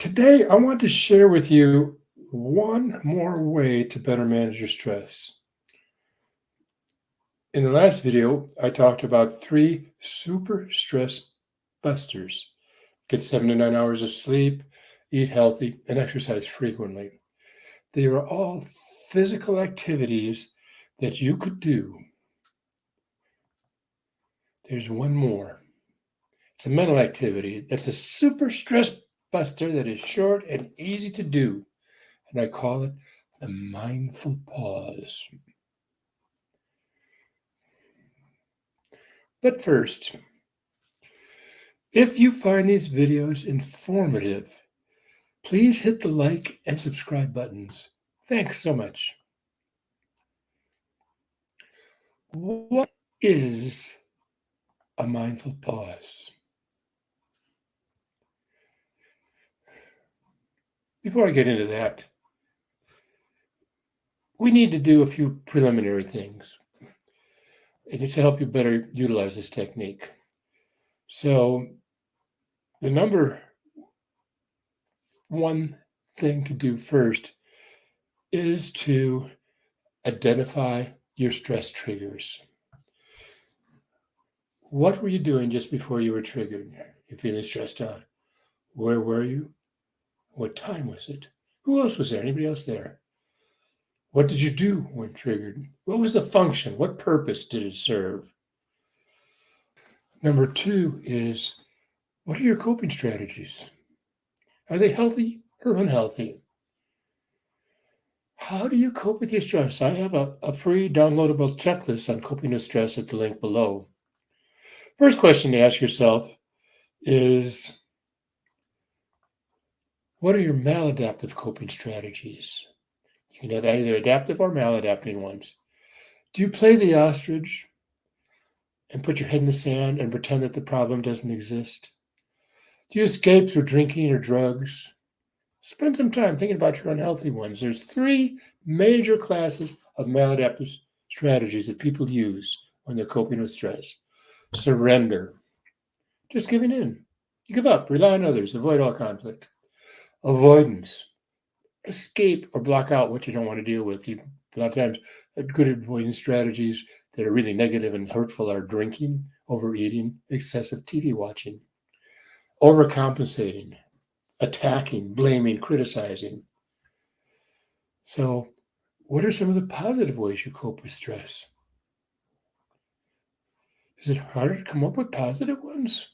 Today, I want to share with you one more way to better manage your stress. In the last video, I talked about 3 super stress busters. Get 7 to 9 hours of sleep, eat healthy, and exercise frequently. They are all physical activities that you could do. There's one more. It's a mental activity that's a super stress buster that is short and easy to do. And I call it the mindful pause. But first, if you find these videos informative, please hit the like and subscribe buttons. Thanks so much. What is a mindful pause? Before I get into that, we need to do a few preliminary things to help you better utilize this technique. So, the number one thing to do first is to identify your stress triggers. What were you doing just before you were triggered? You're feeling stressed out. Where were you? What time was it? Who else was there? Anybody else there? What did you do when triggered? What was the function? What purpose did it serve? Number 2 is, what are your coping strategies? Are they healthy or unhealthy? How do you cope with your stress? I have a free downloadable checklist on coping with stress at the link below. First question to ask yourself is, what are your maladaptive coping strategies? You can have either adaptive or maladapting ones. Do you play the ostrich and put your head in the sand and pretend that the problem doesn't exist? Do you escape through drinking or drugs? Spend some time thinking about your unhealthy ones. There's 3 major classes of maladaptive strategies that people use when they're coping with stress. Surrender, just giving in. You give up, rely on others, avoid all conflict. Avoidance, escape or block out what you don't want to deal with. A lot of times, good avoidance strategies that are really negative and hurtful are drinking, overeating, excessive TV watching, overcompensating, attacking, blaming, criticizing. So, what are some of the positive ways you cope with stress? Is it harder to come up with positive ones?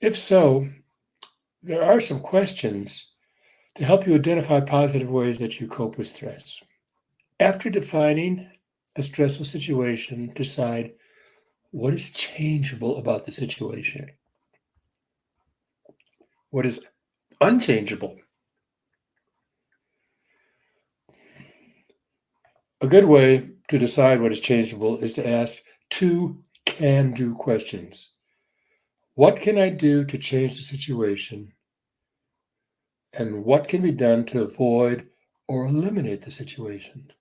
If so, there are some questions to help you identify positive ways that you cope with stress. After defining a stressful situation, decide what is changeable about the situation. What is unchangeable? A good way to decide what is changeable is to ask 2 can-do questions. What can I do to change the situation? And what can be done to avoid or eliminate the situation?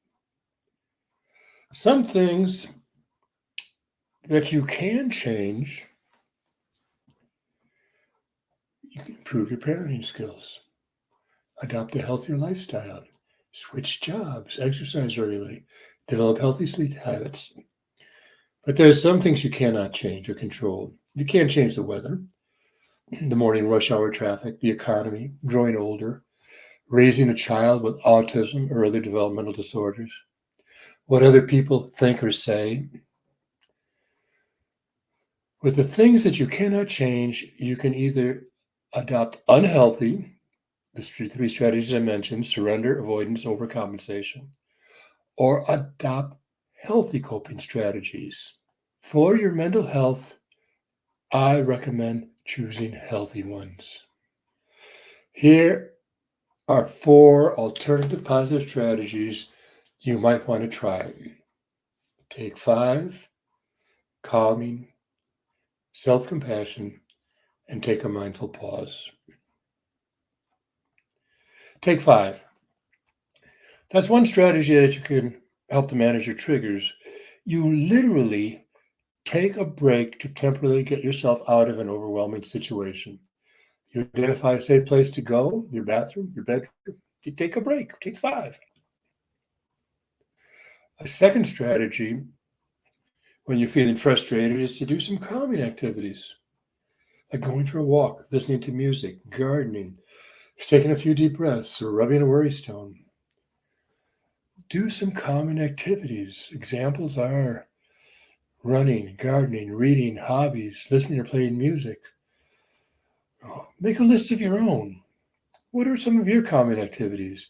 Some things that you can change: you can improve your parenting skills, adopt a healthier lifestyle, switch jobs, exercise regularly, develop healthy sleep habits. But there's some things you cannot change or control. You can't change the weather, the morning rush hour traffic, the economy, growing older, raising a child with autism or other developmental disorders, what other people think or say. With the things that you cannot change, you can either adopt unhealthy, the 3 strategies I mentioned: surrender, avoidance, overcompensation, or adopt healthy coping strategies. For your mental health, I recommend choosing healthy ones. Here are 4 alternative positive strategies you might want to try. Take 5, calming, self-compassion, and take a mindful pause. Take 5. That's one strategy that you can help to manage your triggers. You literally take a break to temporarily get yourself out of an overwhelming situation. You identify a safe place to go, your bathroom, your bedroom. You take a break, take 5. A second strategy when you're feeling frustrated is to do some calming activities, like going for a walk, listening to music, gardening, taking a few deep breaths, or rubbing a worry stone. Do some calming activities. Examples are running, gardening, reading, hobbies, listening or playing music. Make a list of your own. What are some of your calming activities?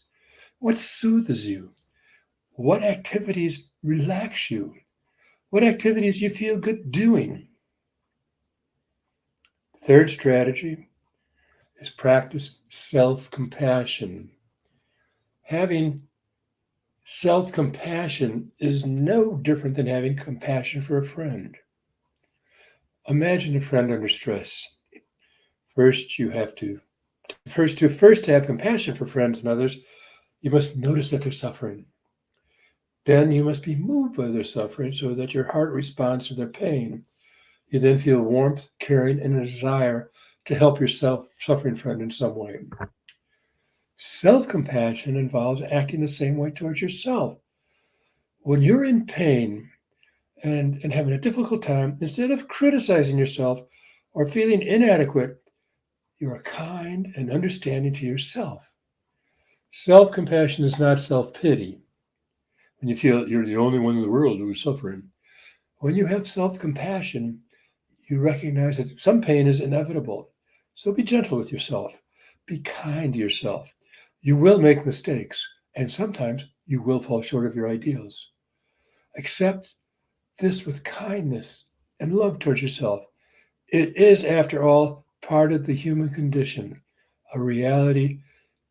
What soothes you? What activities relax you? What activities you feel good doing? Third strategy is practice self-compassion. Having self-compassion is no different than having compassion for a friend. Imagine a friend under stress. First, you have to have compassion for friends and others, you must notice that they're suffering. Then you must be moved by their suffering so that your heart responds to their pain. You then feel warmth, caring, and a desire to help your suffering friend in some way. Self-compassion involves acting the same way towards yourself. When you're in pain and having a difficult time, instead of criticizing yourself or feeling inadequate, you are kind and understanding to yourself. Self-compassion is not self-pity. When you feel you're the only one in the world who is suffering. When you have self-compassion, you recognize that some pain is inevitable. So be gentle with yourself. Be kind to yourself. You will make mistakes, and sometimes you will fall short of your ideals. Accept this with kindness and love towards yourself. It is, after all, part of the human condition, a reality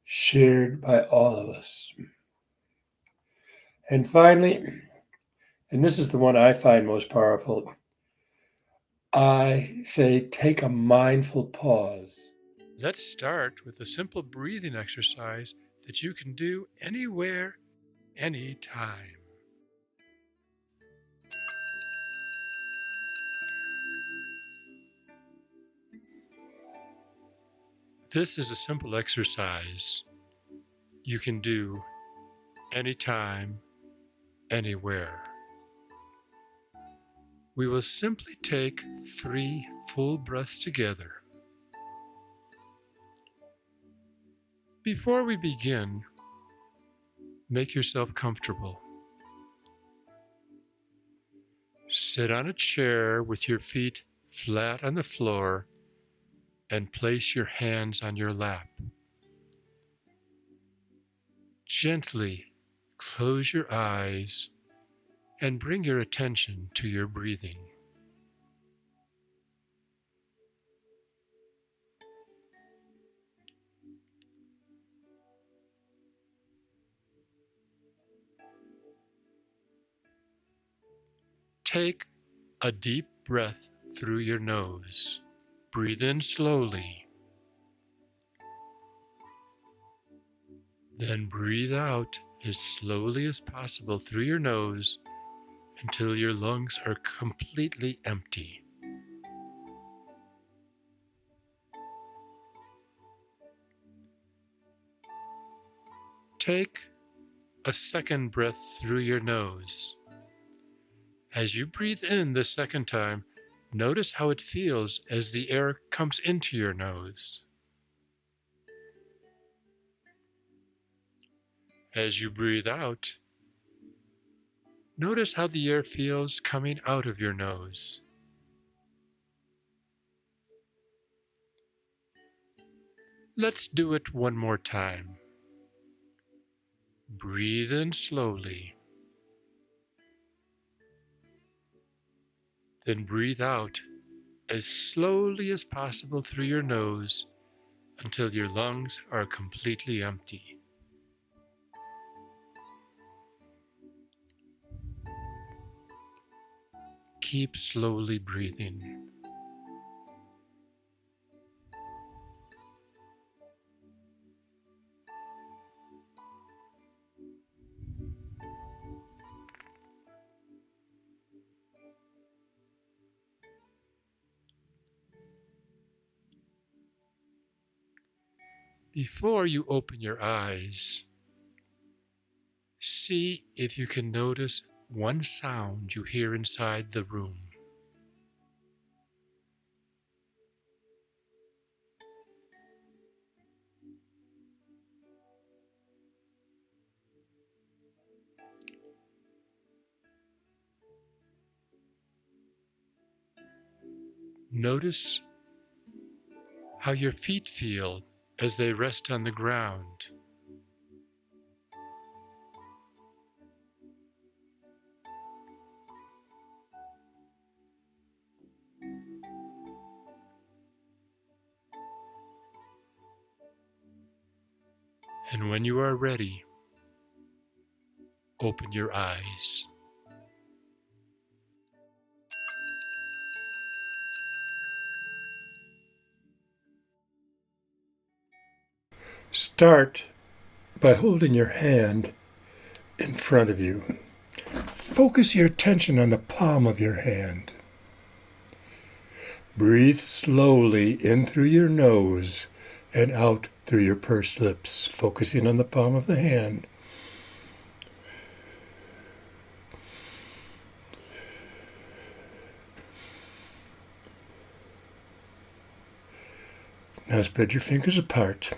shared by all of us. And finally, and this is the one I find most powerful, I say take a mindful pause. Let's start with a simple breathing exercise that you can do anywhere, anytime. This is a simple exercise you can do anytime, anywhere. We will simply take 3 full breaths together. Before we begin, make yourself comfortable. Sit on a chair with your feet flat on the floor and place your hands on your lap. Gently close your eyes and bring your attention to your breathing. Take a deep breath through your nose. Breathe in slowly. Then breathe out as slowly as possible through your nose until your lungs are completely empty. Take a second breath through your nose. As you breathe in the second time, notice how it feels as the air comes into your nose. As you breathe out, notice how the air feels coming out of your nose. Let's do it one more time. Breathe in slowly. Then breathe out as slowly as possible through your nose until your lungs are completely empty. Keep slowly breathing. Before you open your eyes, see if you can notice one sound you hear inside the room. Notice how your feet feel as they rest on the ground. And when you are ready, open your eyes. Start by holding your hand in front of you. Focus your attention on the palm of your hand. Breathe slowly in through your nose and out through your pursed lips, focusing on the palm of the hand. Now spread your fingers apart.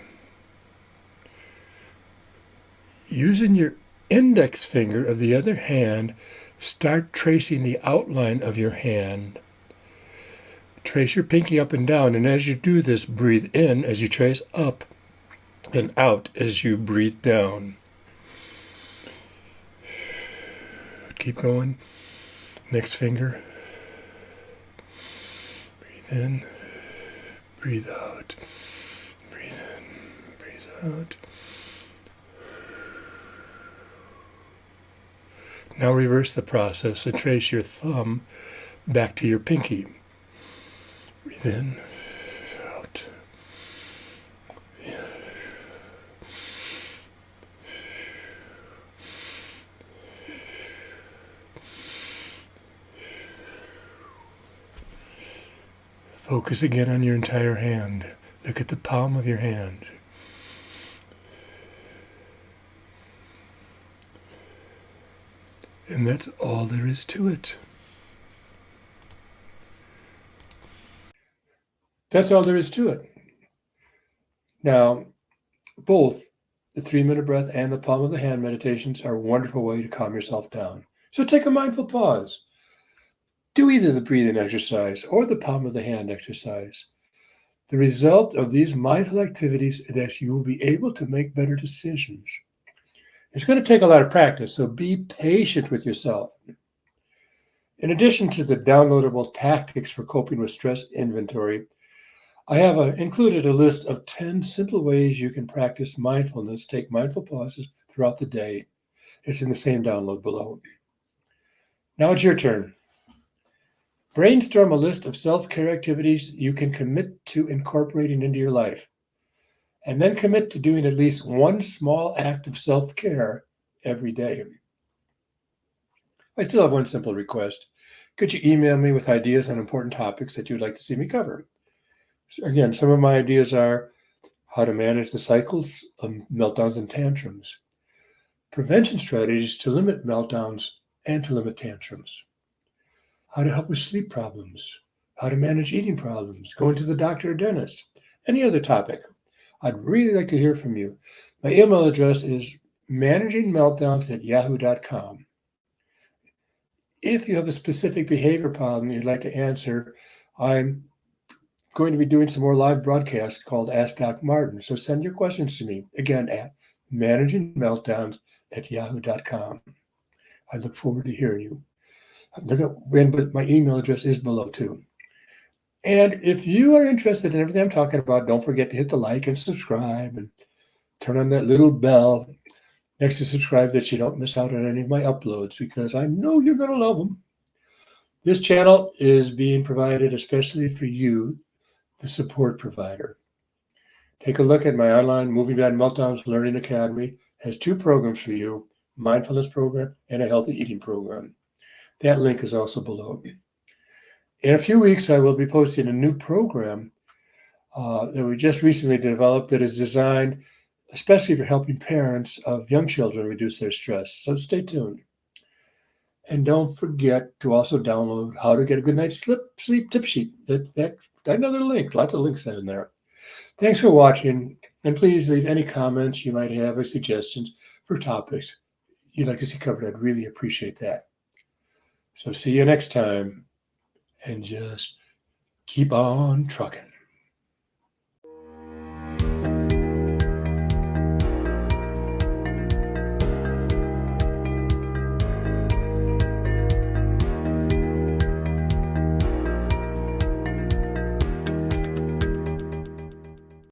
Using your index finger of the other hand, start tracing the outline of your hand. Trace your pinky up and down, and as you do this, breathe in as you trace up and out as you breathe down. Keep going. Next finger. Breathe in, breathe out. Breathe in, breathe out. Now reverse the process and trace your thumb back to your pinky. Breathe in, out. Focus again on your entire hand. Look at the palm of your hand. And that's all there is to it. That's all there is to it. Now, both the 3-minute breath and the palm of the hand meditations are a wonderful way to calm yourself down. So take a mindful pause. Do either the breathing exercise or the palm of the hand exercise. The result of these mindful activities is that you will be able to make better decisions. It's going to take a lot of practice, so be patient with yourself. In addition to the downloadable tactics for coping with stress inventory, I have included a list of 10 simple ways you can practice mindfulness, take mindful pauses throughout the day. It's in the same download below. Now it's your turn. Brainstorm a list of self-care activities you can commit to incorporating into your life, and then commit to doing at least one small act of self-care every day. I still have one simple request. Could you email me with ideas on important topics that you'd like to see me cover? Again, some of my ideas are how to manage the cycles of meltdowns and tantrums, prevention strategies to limit meltdowns and to limit tantrums, how to help with sleep problems, how to manage eating problems, going to the doctor or dentist, any other topic. I'd really like to hear from you. My email address is managingmeltdowns@yahoo.com. If you have a specific behavior problem you'd like to answer, I'm going to be doing some more live broadcasts called Ask Doc Martin. So send your questions to me, again, at managingmeltdowns@yahoo.com. I look forward to hearing you. But my email address is below too. And if you are interested in everything I'm talking about, don't forget to hit the like and subscribe and turn on that little bell next to subscribe that you don't miss out on any of my uploads, because I know you're going to love them. This channel is being provided especially for you, the support provider. Take a look at my online Moving Beyond Meltdowns Learning Academy. It has 2 programs for you, mindfulness program and a healthy eating program. That link is also below. In a few weeks, I will be posting a new program that we just recently developed that is designed especially for helping parents of young children reduce their stress. So stay tuned. And don't forget to also download How to Get a Good Night's Sleep Tip Sheet. That's another link, lots of links in there. Thanks for watching, and please leave any comments you might have or suggestions for topics you'd like to see covered. I'd really appreciate that. So see you next time, and just keep on trucking.